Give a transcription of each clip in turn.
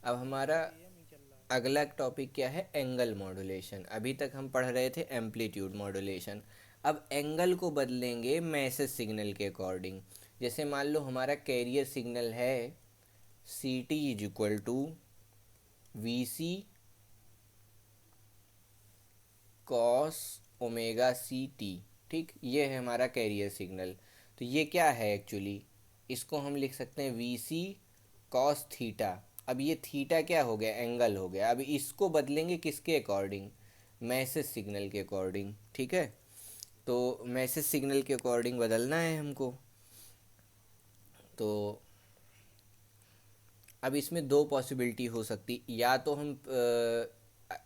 अब हमारा अगला टॉपिक क्या है, एंगल मॉड्यूलेशन। अभी तक हम पढ़ रहे थे एम्पलीट्यूड मॉड्यूलेशन। अब एंगल को बदलेंगे मैसेज सिग्नल के अकॉर्डिंग। जैसे मान लो हमारा कैरियर सिग्नल है c t is equal to v C cos omega C t. ठीक, ये है हमारा कैरियर सिग्नल। तो ये क्या है एक्चुअली, इसको हम लिख सकते हैं वी सी कॉस थीटा। अब ये थीटा क्या हो गया, एंगल हो गया। अब इसको बदलेंगे किसके अकॉर्डिंग, मैसेज सिग्नल के अकॉर्डिंग। ठीक है, तो मैसेज सिग्नल के अकॉर्डिंग बदलना है हमको। तो अब इसमें दो पॉसिबिलिटी हो सकती, या तो हम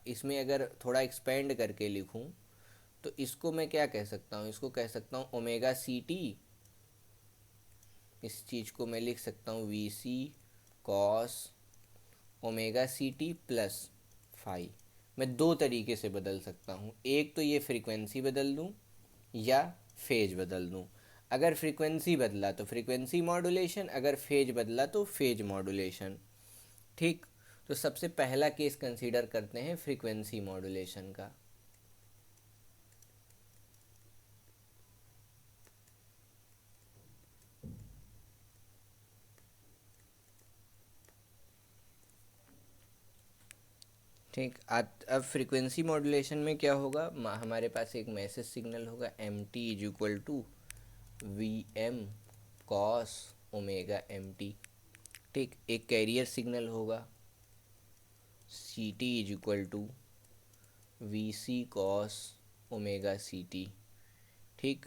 इसमें अगर थोड़ा एक्सपेंड करके लिखूं तो इसको मैं क्या कह सकता हूँ, इसको कह सकता हूँ ओमेगा सी टी। इस चीज़ को मैं लिख सकता हूँ वी सी cos omega C T plus phi. मैं दो तरीके से बदल सकता हूँ, एक तो ये फ्रीक्वेंसी बदल दूँ या फेज बदल दूँ। अगर फ्रीक्वेंसी बदला तो फ्रीक्वेंसी मॉड्यूलेशन, अगर फेज बदला तो फेज मॉड्यूलेशन। ठीक, तो सबसे पहला केस कंसीडर करते हैं फ्रीक्वेंसी मॉड्यूलेशन का। ठीक, अब फ्रीक्वेंसी मॉड्यूलेशन में क्या होगा, हमारे पास एक मैसेज सिग्नल होगा m t is equal to v m cos omega M t. ठीक, एक कैरियर सिग्नल होगा c t is equal to v C cos omega C t. ठीक,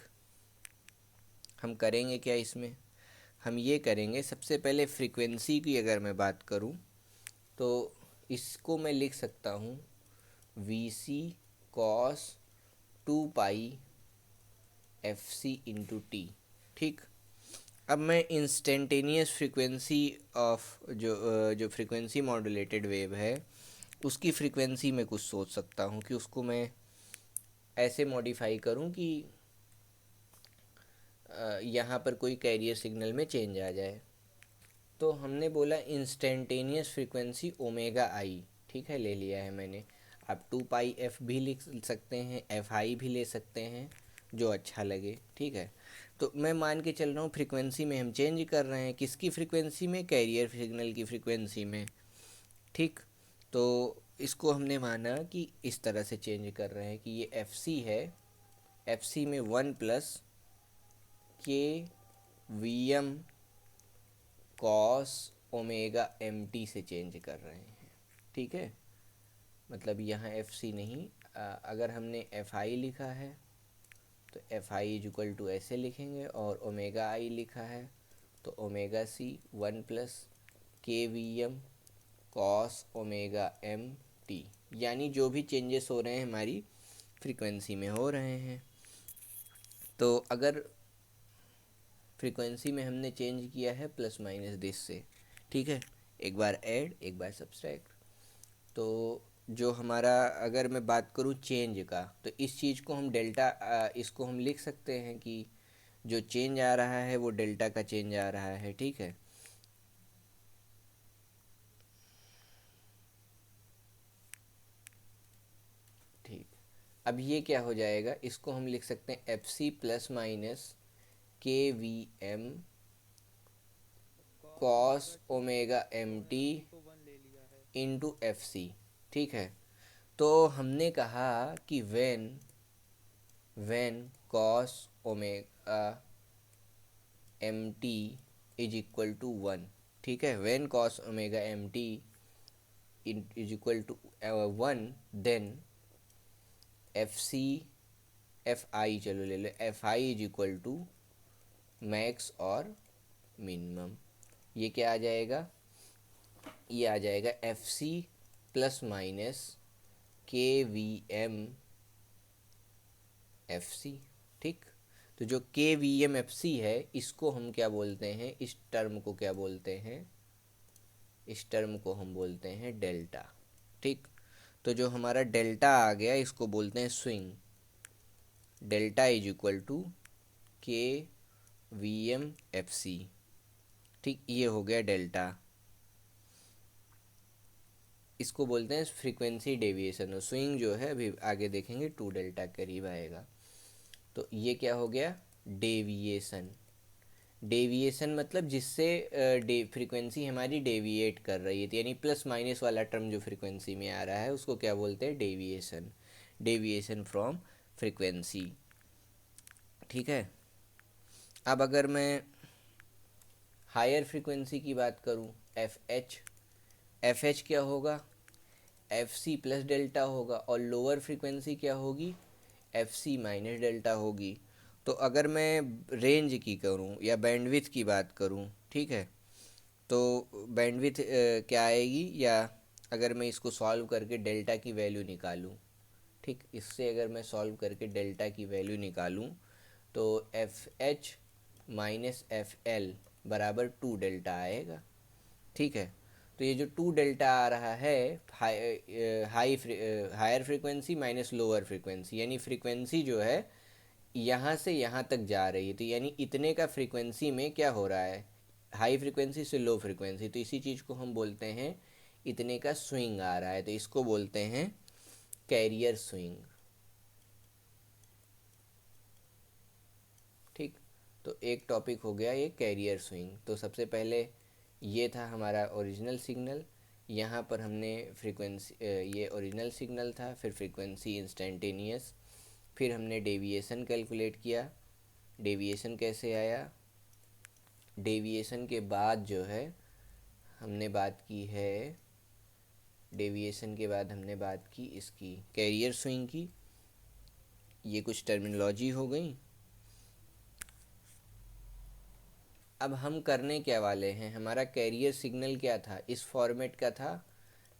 हम करेंगे क्या इसमें, हम ये करेंगे सबसे पहले फ्रीक्वेंसी की अगर मैं बात करूं तो इसको मैं लिख सकता हूँ वी सी cos two pi f c into t. ठीक, अब मैं इंस्टेंटेनियस फ्रीक्वेंसी ऑफ जो फ्रीक्वेंसी मॉड्यूलेटेड वेव है उसकी फ्रीक्वेंसी में कुछ सोच सकता हूँ कि उसको मैं ऐसे मॉडिफाई करूँ कि यहाँ पर कोई कैरियर सिग्नल में चेंज आ जाए। तो हमने बोला इंस्टेंटेनियस फ्रीक्वेंसी ओमेगा आई। ठीक है, ले लिया है मैंने। आप टू पाई एफ भी लिख सकते हैं, एफ आई भी ले सकते हैं, जो अच्छा लगे। ठीक है, तो मैं मान के चल रहा हूँ फ्रीक्वेंसी में हम चेंज कर रहे हैं, किसकी फ्रीक्वेंसी में, कैरियर सिग्नल की फ्रीक्वेंसी में। ठीक, तो इसको हमने माना कि इस तरह से चेंज कर रहे हैं कि ये एफ सी है, एफ सी में वन प्लस के we m cos omega M t से चेंज कर रहे हैं। ठीक है, मतलब यहाँ एफ सी नहीं, अगर हमने एफ आई लिखा है तो f i is equal to ऐसे लिखेंगे, और ओमेगा आई लिखा है तो ओमेगा सी वन प्लस के we m cos omega M t. यानी जो भी चेंजेस हो रहे हैं हमारी फ्रीक्वेंसी में हो रहे हैं। तो अगर फ्रीक्वेंसी में हमने चेंज किया है प्लस माइनस दिस से, ठीक है, एक बार ऐड एक बार सब्सट्रैक्ट। तो जो हमारा, अगर मैं बात करूँ चेंज का, तो इस चीज़ को हम डेल्टा, इसको हम लिख सकते हैं कि जो चेंज आ रहा है वो डेल्टा का चेंज आ रहा है। ठीक है, ठीक, अब ये क्या हो जाएगा, इसको हम लिख सकते हैं एफ सी प्लस माइनस के we m cos omega M t into f c. ठीक है, तो हमने कहा कि when cos omega M t is equal to one. ठीक है, when cos omega M t is equal to one, then f c f i, चलो ले लो, f i is equal to max और मिनिमम। ये क्या आ जाएगा, ये आ जाएगा एफ सी प्लस माइनस के वी एम एफ सी। ठीक, तो जो के वी एम एफ सी है इसको हम क्या बोलते हैं, इस टर्म को क्या बोलते हैं, इस टर्म को हम बोलते हैं डेल्टा। ठीक, तो जो हमारा डेल्टा आ गया इसको बोलते हैं swing. Delta is equal to k we m f c. ठीक, ये हो गया डेल्टा। इसको बोलते हैं फ्रीक्वेंसी डेविएशन। और स्विंग जो है अभी आगे देखेंगे 2 डेल्टा करीब आएगा। तो ये क्या हो गया, डेविएशन। डेविएशन मतलब जिससे फ्रीक्वेंसी हमारी डेविएट कर रही है, तो यानी प्लस माइनस वाला टर्म जो फ्रीक्वेंसी में आ रहा है उसको क्या बोलते हैं, डेविएशन। Deviation from frequency. ठीक है। अब अगर मैं हायर फ्रीक्वेंसी की बात करूं, एफ एच क्या होगा, एफ सी प्लस डेल्टा होगा। और लोअर फ्रीक्वेंसी क्या होगी, एफ सी माइनस डेल्टा होगी। तो अगर मैं रेंज की करूं या बैंडविड्थ की बात करूं, ठीक है, तो बैंडविड्थ क्या आएगी, या अगर मैं इसको सॉल्व करके डेल्टा की वैल्यू निकालूं, ठीक, इससे अगर मैं सॉल्व करके डेल्टा की वैल्यू निकालूं तो F H minus F L बराबर 2 डेल्टा आएगा। ठीक है। तो ये जो 2 डेल्टा आ रहा है, higher frequency minus lower frequency, यानी फ्रीक्वेंसी जो है यहाँ से यहाँ तक जा रही है, तो यानी इतने का फ्रीक्वेंसी में क्या हो रहा है, हाई फ्रीक्वेंसी से लो फ्रीक्वेंसी, तो इसी चीज़ को हम बोलते हैं इतने का स्विंग आ रहा है, तो इसको बोलते हैं कैरियर स्विंग। ठीक। तो एक टॉपिक हो गया ये कैरियर स्विंग। तो सबसे पहले ये था हमारा ओरिजिनल सिग्नल, यहाँ पर हमने फ्रीक्वेंसी, ये ओरिजिनल सिग्नल था, फिर फ्रीक्वेंसी इंस्टेंटेनियस, फिर हमने डेविएशन कैलकुलेट किया। डेविएशन कैसे आया, डेविएशन के बाद जो है हमने बात की है, डेविएशन के बाद हमने बात की इसकी कैरियर स्विंग की। ये कुछ टर्मिनोलॉजी हो गई। अब हम करने क्या वाले हैं, हमारा कैरियर सिग्नल क्या था, इस फॉर्मेट का था।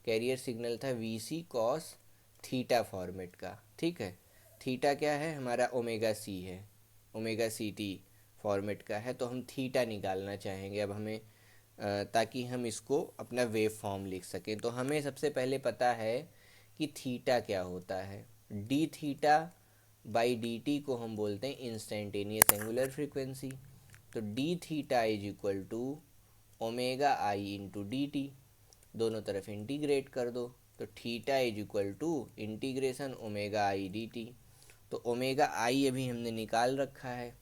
कैरियर सिग्नल था वी सी कॉस थीटा फॉर्मेट का। ठीक है। थीटा क्या है, हमारा ओमेगा सी है, ओमेगा सी टी फॉर्मेट का है। तो हम थीटा निकालना चाहेंगे अब हमें, ताकि हम इसको अपना वेव फॉर्म लिख सकें। तो हमें सबसे पहले पता है कि थीटा क्या होता है। D theta by d t को हम बोलते हैं इंस्टेंटेनियस एंगुलर फ्रीक्वेंसी। तो d theta is equal to omega i into d t, दोनों तरफ इंटीग्रेट कर दो, तो theta is equal to integration omega i d t. तो ओमेगा आई अभी हमने निकाल रखा है,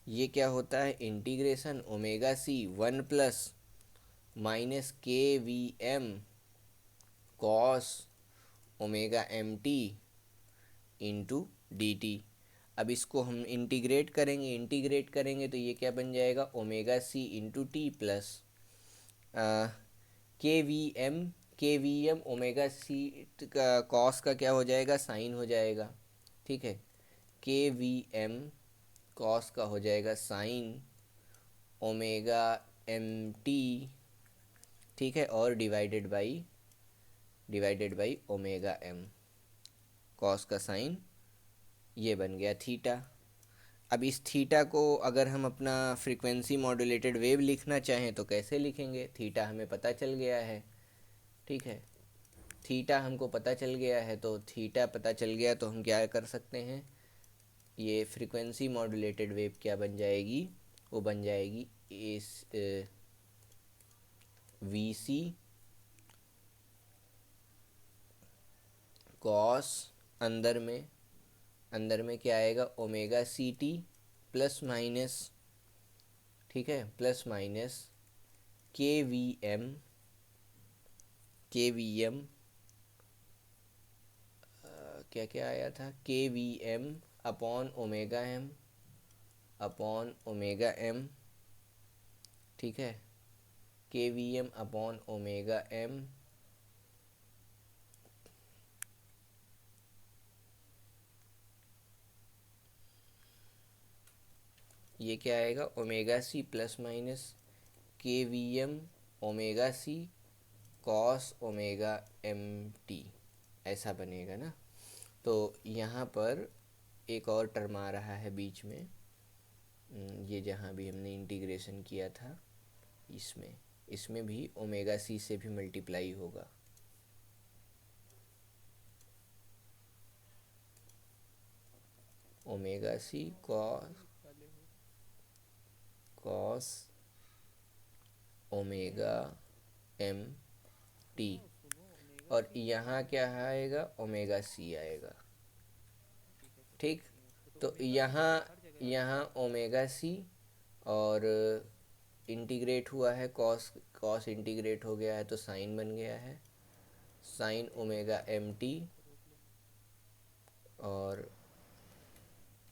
ये क्या होता है, integration omega c 1 plus minus के we m cos omega M t into d T. अब इसको हम इंटीग्रेट करेंगे तो ये क्या बन जाएगा, omega C into T plus के वी एम ओमेगा सी का कॉस का क्या हो जाएगा, साइन हो जाएगा। ठीक है। के वी एम कॉस का हो जाएगा साइन ओमेगा एम टी। ठीक है। और divided by omega M, cos का साइन, ये बन गया थीटा। अब इस थीटा को अगर हम अपना फ्रीक्वेंसी मॉड्यूलेटेड वेव लिखना चाहें तो कैसे लिखेंगे, थीटा हमें पता चल गया है। ठीक है। थीटा हमको पता चल गया है, तो थीटा पता चल गया तो हम क्या कर सकते हैं, ये फ्रीक्वेंसी मॉड्यूलेटेड वेव क्या बन जाएगी, वो बन जाएगी इस वी सी कॉस, अंदर में क्या आएगा, omega C T plus minus, ठीक है, प्लस माइनस के वी एम क्या क्या आया था, K we M upon omega M. ठीक है। K we M upon omega M, ये क्या आएगा, ओमेगा सी प्लस माइनस के we M omega C cos omega M T, ऐसा बनेगा ना। तो यहाँ पर एक और टर्म आ रहा है बीच में, ये जहाँ भी हमने इंटीग्रेशन किया था इसमें भी ओमेगा सी से भी मल्टीप्लाई होगा। Omega C cos omega M T, और यहाँ क्या आएगा, ओमेगा सी आएगा। ठीक, तो यहाँ ओमेगा सी, और इंटीग्रेट हुआ है, कॉस कॉस इंटीग्रेट हो गया है तो साइन बन गया है, साइन ओमेगा एम टी। और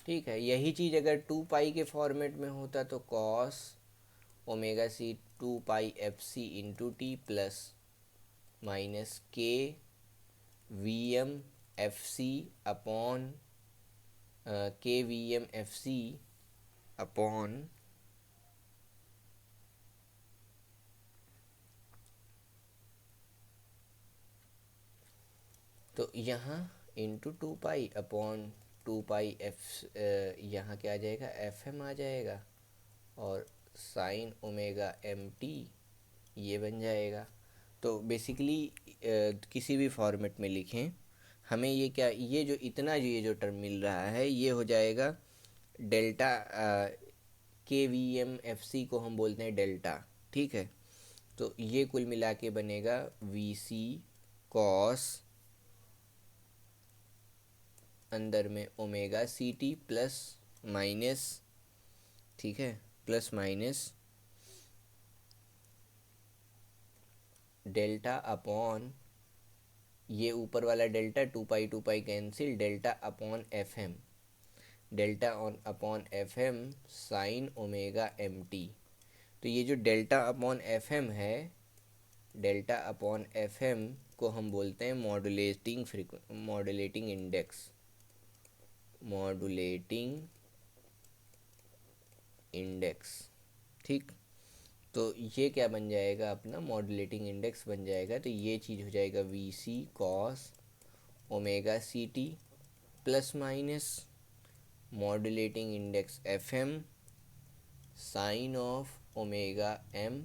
ठीक है, यही चीज़ अगर 2 पाई के फॉर्मेट में होता तो cos omega c 2 pi f c into T plus minus के we m f c upon k we m f c upon तो यहाँ into 2 pi upon 2 pi f, यहाँ क्या आ जाएगा, एफ एम आ जाएगा, और साइन ओमेगा एम टी ये बन जाएगा। तो बेसिकली किसी भी फॉर्मेट में लिखें, हमें ये क्या, ये जो इतना जो ये जो टर्म मिल रहा है ये हो जाएगा डेल्टा, के वी एम एफ सी को हम बोलते हैं डेल्टा। ठीक है, तो ये कुल मिला के बनेगा वी सी कॉस अंदर में omega C T plus minus, ठीक है, प्लस माइनस डेल्टा अपॉन ये ऊपर वाला delta 2 pi cancel, delta upon F M, delta on upon F M sine omega M T. तो ये जो डेल्टा अपॉन एफ एम है, डेल्टा अपॉन एफ एम को हम बोलते हैं मॉड्यूलेटिंग इंडेक्स, मॉड्यूलेटिंग इंडेक्स। ठीक, तो ये क्या बन जाएगा, अपना मॉड्यूलेटिंग इंडेक्स बन जाएगा। तो ये चीज़ हो जाएगा V C cos omega C T plus minus modulating index F M sine of omega M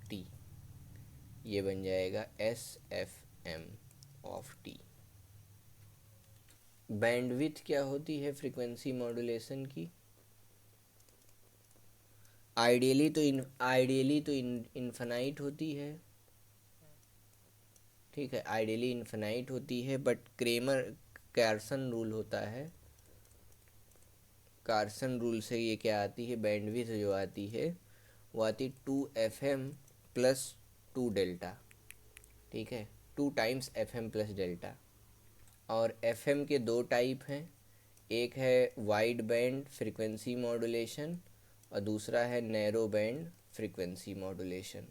T, ये बन जाएगा S F M of T. Bandwidth क्या होती है फ्रीक्वेंसी मॉड्यूलेशन की? आइडियली तो इन्फिनाइट होती है। ठीक है, आइडियली इन्फिनाइट होती है, बट क्रेमर कार्सन रूल होता है, कार्सन रूल से ये क्या आती है, बैंडविड्थ जो आती है वो आती 2 FM प्लस 2 डेल्टा। ठीक है, 2 टाइम्स FM प्लस डेल्टा। और FM के 2 टाइप हैं, एक है वाइड बैंड फ्रीक्वेंसी मॉड्यूलेशन और दूसरा है नैरो बैंड फ्रीक्वेंसी मॉड्यूलेशन।